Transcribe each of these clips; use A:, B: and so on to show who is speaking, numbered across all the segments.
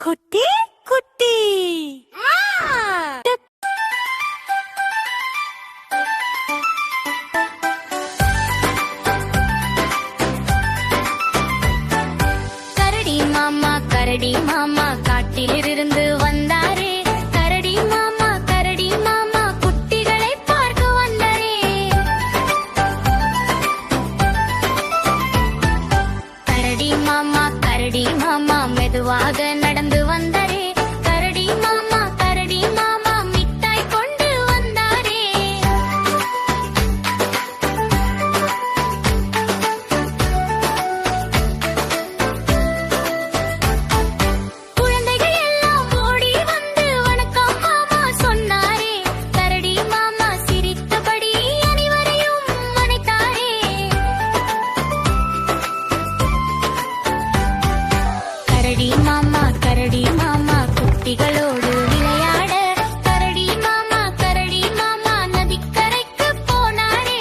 A: குட்டி குட்டி
B: கரடி மாமா காட்டிலிருந்து வந்தாரே. கரடி மாமா குட்டிகளை பார்க்க வந்தாரே. கரடி மாமா மெதுவாக நடந்து வந்தாரே. கரடி மாமா மிட்டாய் கொண்டு வந்தாரே. குழந்தைகள் எல்லாம் ஓடி வந்து வணக்கம் மாமா சொன்னாரே. கரடி மாமா சிரித்தபடி அனைவரையும் அணைத்தாரே. கரடி மாமா குட்டிகளோடு விளையாட. கரடி மாமா நதிக்கரைக்கு போனாரே.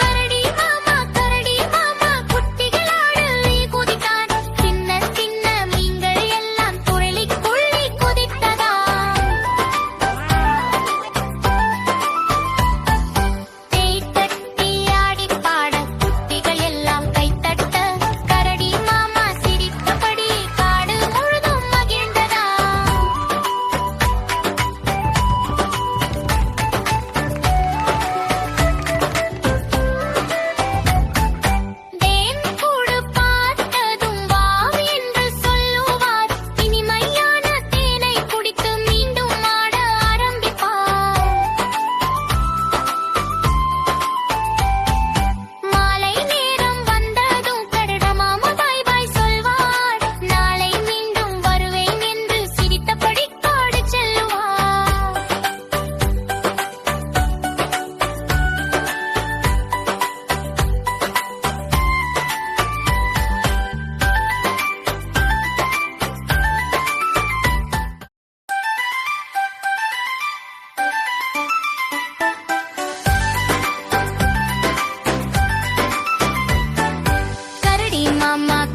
B: கரடி மாமா குட்டிகளோடு குதித்தான். சின்ன சின்ன மீன்கள் எல்லாம் துள்ளி குதித்ததாம். தேய் தட்டி ஆடி பாட குட்டிகள் எல்லாம் கைத்தட்ட. கரடி மாமா சிரித்தபடி காடு முழுதும் மகிழ்ந்ததாம். தேன் கூடு பார்த்ததும் வாவ் என்று சொல்லுவார். இனிமையான தேனை குடித்து மீண்டும் ஆட ஆரம்பிப்பார். மாலை நேரம் வந்ததும் கரடி மாமா பாய் பாய் சொல்வார். நாளை மீண்டும் வருவேன் என்று சிரித்தபடி காடு செல்லுவார்.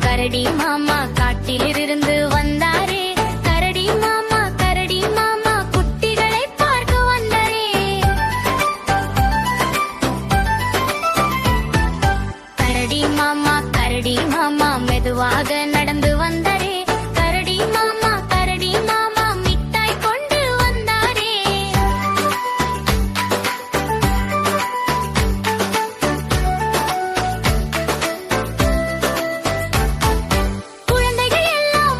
B: கரடி மாமா காட்டிலிருந்து வந்தாரே. கரடி மாமா குட்டிகளை பார்க்க வந்தாரே. கரடி மாமா மெதுவாக நடந்து வந்தாரே. கரடி மாமா மிட்டாய் கொண்டு வந்தாரே. குழந்தைகள் எல்லாம்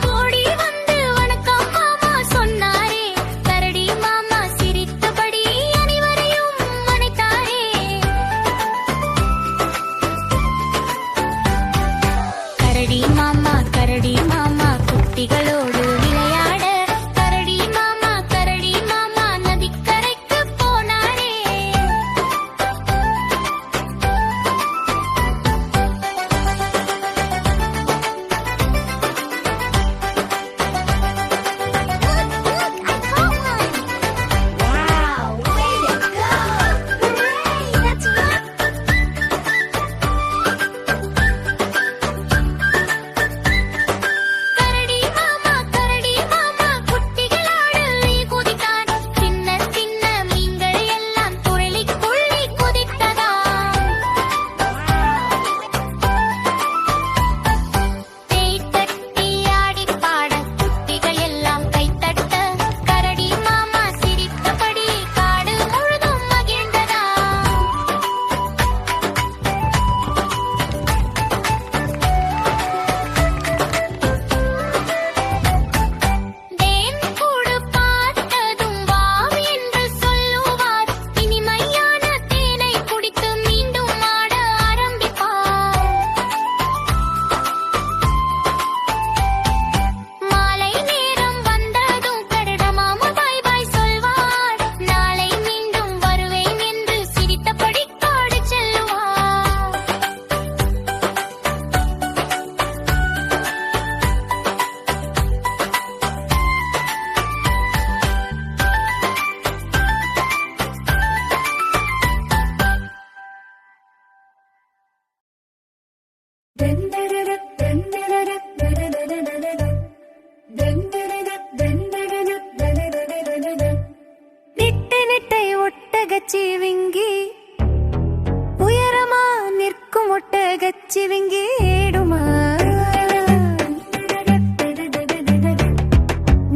A: ஒட்டகச்சிவிங்கி உயரமா நிற்கும் ஒட்டகச்சிவிங்கி ஏடுமா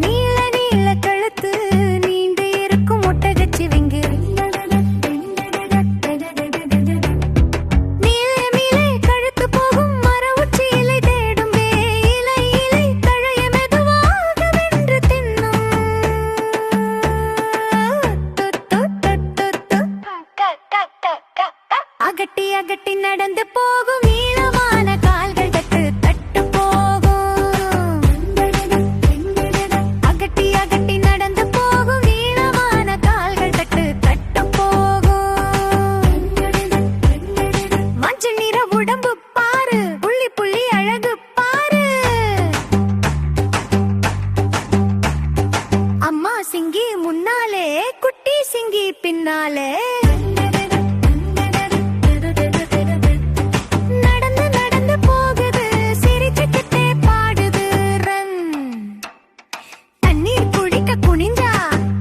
A: நீல நீல கழுத்து நீண்டு இருக்கும் ஒட்டகச்சிவிங்கி மீளே மீளே கழுத்து போகும் மர உச்சியிலை தேடும் இலை இலை தழைய மெதுவாக வென்று தின்னும் அகட்டி அகட்டி நடந்து போகும் நீளமான கால்கள் தட்டு தட்டு போகும் அகட்டி அகட்டி நடந்து போகும் நீளமான கால்கள் தட்டு தட்டு போகும் மஞ்சள் நிற உடம்பு பாரு புள்ளி புள்ளி அழகு பாரு அம்மா சிங்கி முன்னாலே குட்டி சிங்கி பின்னாலே நடந்து நடந்து போகுது சிரிச்சுக்கிட்டே பாடுது ரன் தண்ணீர் குடிக்க குனிஞ்சா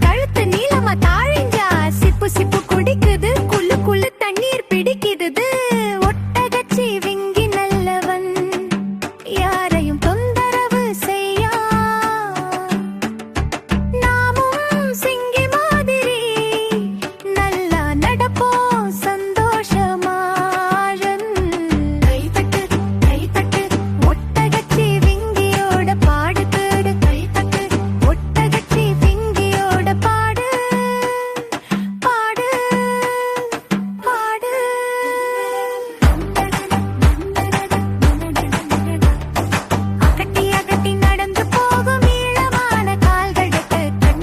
A: கழுத்து நீளமா தாழிஞ்சா சிப்பு சிப்பு குடிக்குது குள்ளு குள்ளு தண்ணீர் பிடிக்குது ஒட்டகச்சி விங்கி நல்லவன் யாரையும் தொந்தரவு செய்யா நாமும் சிங்கி மாதிரி நல்லா நடப்போம் சந்தோஷமா கைத்தட்டு ஒட்டகச்சி விங்கியோட பாடு கேடு கைத்தட்டு ஒட்டகச்சி விங்கியோட பாடு பாடு பாடு அகட்டி அகட்டி நடந்து போகும் நீளமான கால்கள் தட்டு தட்டு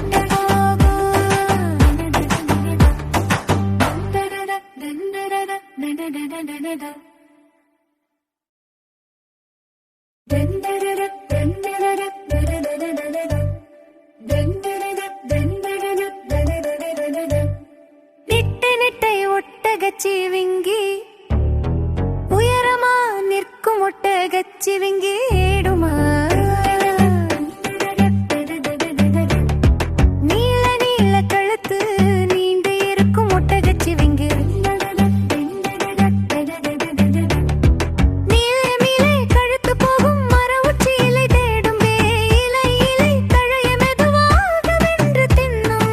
A: நிட்டு நிட்டை ஒட்டகச்சி விங்கி உயரமா நிற்கும் ஒட்டகச்சி விங்கி ஏடுமா நீல நீல கழுத்து நீண்டு இருக்கும் ஒட்டகச்சி விங்கி மீளே மீளே கழுத்து போகும் மர உச்சியிலை தேடும் இலை இலை தழைய மெதுவாக வென்று தின்னும்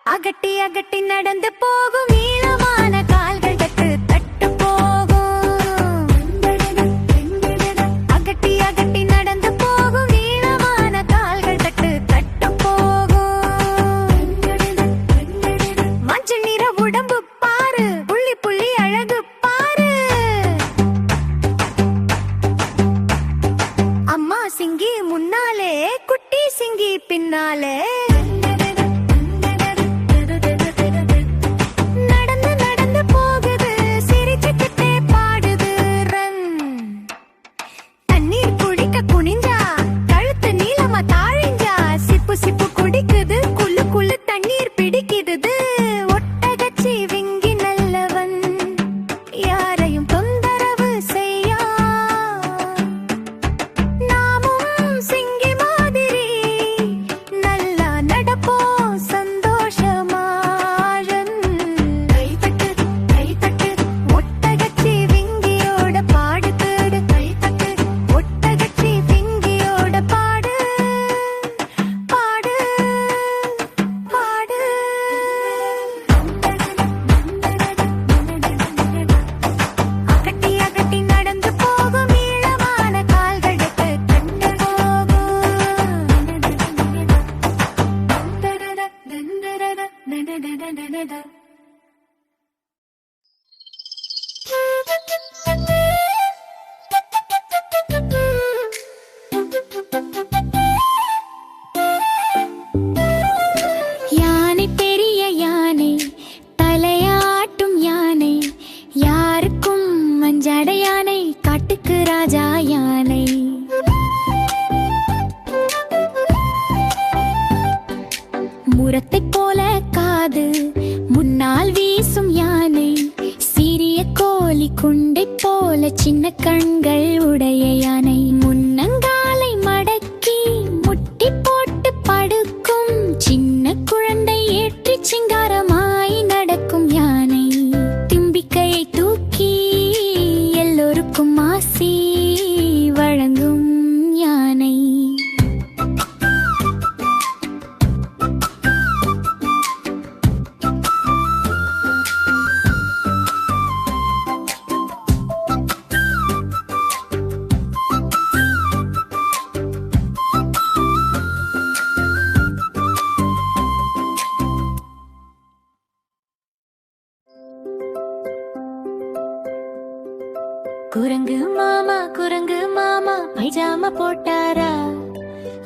A: அகட்டி அகட்டி நடந்து போகும் நீளமான கால்கள் தட்டு தட்டு போகும் அகட்டி அகட்டி நடந்து போகும் நீளமான கால்கள் தட்டு தட்டு போகும் மஞ்சள் நிற உடம்பு பாரு புள்ளி புள்ளி அழகு பாரு அம்மா சிங்கி முன்னாலே குட்டி சிங்கி பின்னாலே நடந்து நடந்து போகுது சிரிச்சுக்கிட்டே பாடுது ரன் தண்ணீர் குடிக்க குனிஞ்சா கழுத்து நீளமா தாழிஞ்சா சிப்பு சிப்பு குடிக்குது குள்ளு குள்ளு தண்ணீர் பிடிக்குது ஒட்டகச்சி விங்கி நல்லவன் யாரையும் தொந்தரவு செய்யா நாமும் சிங்கி மாதிரி நல்லா நடப்போம் சந்தோஷமா கைத்தட்டு ஒட்டகச்சி விங்கியோட பாடு கேடு கைத்தட்டு ஒட்டகச்சி விங்கியோட பாடு பாடு பாடு அகட்டி அகட்டி நடந்து போகும் நீளமான கால்கள் தட்டு தட்டு போகும் யானை பெரிய யானை தலையாட்டும் யானை யாருக்கும் மஞ்சட யானை காட்டுக்கு ராஜா யானை முரத்தைப் போல காது முன்னால் வீசும் யானை சீரிய கோழி குண்டைப் போல சின்ன கண்கள் உடைய யானை முன்னங்காலை மடக்கி
B: மாமா போட்டாரா,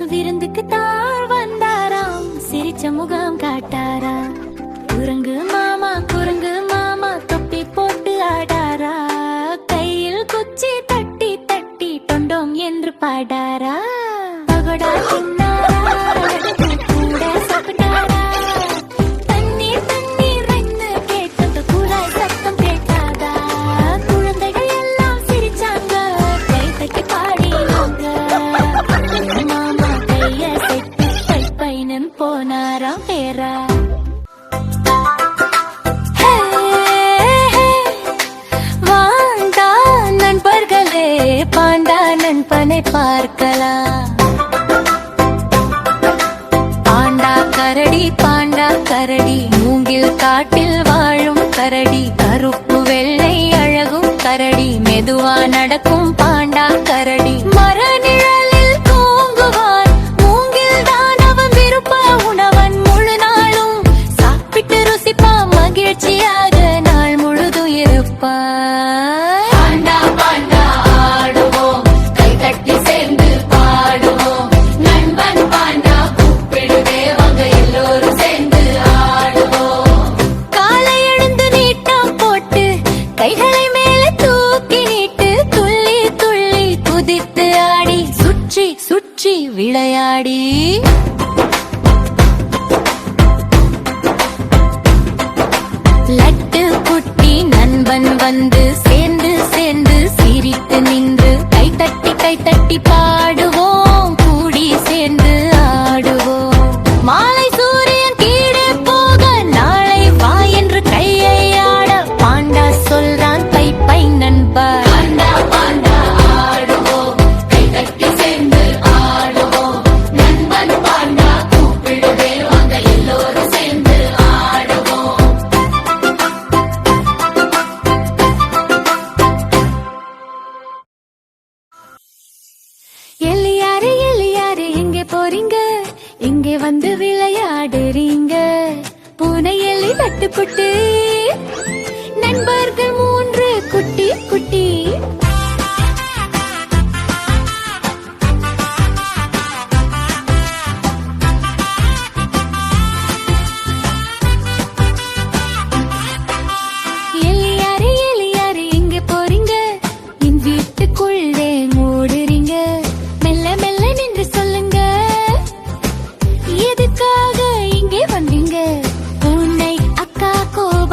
B: விருந்துக்கு தாழ் வந்தாராம், சிரிச்ச முகம் காட்டாரா. குரங்கு மாமா தொப்பி போட்டு ஆடாரா, கையில் குச்சி தட்டி தட்டி தொண்டோம் என்று பாடாரா. பகோடா தின்னாரா, கூட சாப்பிட்டாரா, தண்ணீர் தண்ணீர் என்று கேட்டது குழாய் சத்தம் கேட்டாதா. குழந்தைகள் எல்லாம் சிரிச்சாங்க, கை தட்டி பாடினாங்க. மாமா கைய செட்டி பை பைனன் போனாராம் பேரா. வாண்டா நண்பர்களே, பாண்டா நண்பனை பார்க்கலாம். பாண்டா கரடி மூங்கில் காட்டில் வாழும் கரடி, கருப்பு வெள்ளை அழகும் கரடி, மெதுவா நடக்கும் பாண்டா கரடி. மர நிழலில் தூங்குவான், மூங்கில் தான் அவன் விருப்ப உணவன். முழு நாளும் சாப்பிட்டு ருசிப்பா, மகிழ்ச்சியாக நாள் முழுதும் இருப்பான். பாண்டா பாண்டா ஆடுவோம், கை தட்டி சேர்ந்து பாடுவோம். நண்பன் பாண்டா கூப்பிடுவே, வாங்க எல்லோரும் சேர்ந்து ஆடுவோம். காலை எழுந்து நீட்டம் போட்டு, கைகளை மேல தூக்கி நீட்டு, துள்ளி துள்ளி குதித்து ஆடி, சுற்றி சுற்றி விளையாடி. லட்டு குட்டி நண்பன் வந்து சேர்ந்து சேர்ந்து சிரித்து நின்று, கை தட்டி பாடுவோம், கூடி சேர்ந்து ஆடுவோம். மாலை சூரியன் கீழே போக, நாளை வா என்று கையை ஆட, பாண்டா சொல்றான் பை பை நண்பா. பாண்டா பாண்டா ஆடுவோம், கை தட்டி சேர்ந்து ஆடுவோம். நண்பன் பாண்டா கூப்பிடுவே, வாங்க எல்லோரும் சேர்ந்து ஆடுவோம். எலியாரு எங்கே போறீங்க, இங்கே வந்து விளையாடுறீங்க. பூனை எலி தட்டுப்புட்டு, நண்பர்கள் 3 குட்டி குட்டி. எலியாரு எங்கே போறீங்க, என் வீட்டுக்குள்ளே மூடுறீங்க. மெல்ல மெல்ல நின்று சொல்லுங்க, எதுக்காக இங்கே வந்தீங்க. பூனை அக்கா கோபம்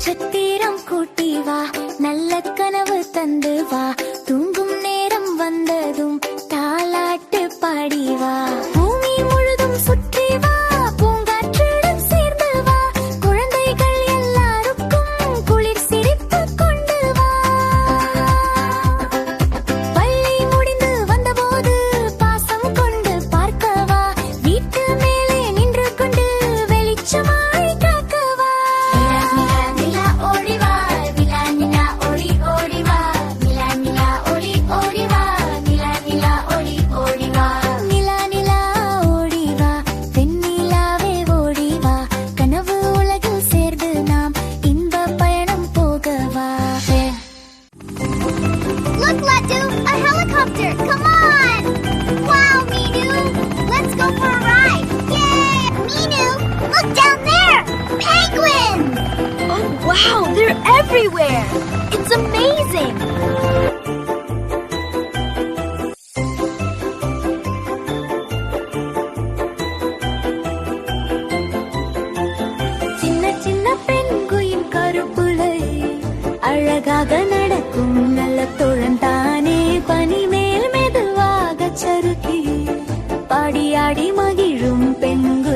A: நட்சத்திரம் கூட்டி வா, நல்ல கனவு தந்து வா, தூங்கும் நேரம் வந்ததும் தாலாட்டு பாடி வா. பூமி முழுதும் சுற்றி வா, பூங்காற்றுடன் சேர்ந்து வா, குழந்தைகள் எல்லாருக்கும் குளிர் சிரிப்பு கொண்டு வா. பள்ளி முடிந்து வந்தபோது பாசம் கொண்டு பார்க்கவா, வீட்டு மேலே நின்று கொண்டு வெளிச்சமாய் காக்கவா. நிலா நிலா ஓடி வா, நிலா நிலா ஓடி ஓடி வா, நிலா நிலா ஓடி ஓடி வா, நிலா நிலா ஓடி ஓடி வா. நிலா நிலா ஓடி வா, வெண்ணிலாவே ஓடி வா, கனவு உலகில் சேர்ந்து நாம் இன்ப பயணம் போகவா.
B: Look, Latu, a helicopter. Come on. Wow, Minu. Let's go for a ride. Yay! Minu, look down there. Penguins.
A: Oh wow, they're everywhere. It's amazing. சின்ன சின்ன பெண்குயின் கருப்புலை அழகாக நடக்கும் நல்ல தோழந்தானே, பனி மேல் மெதுவாக சறுக்கி பாடியாடி மகிழும் பெண்கு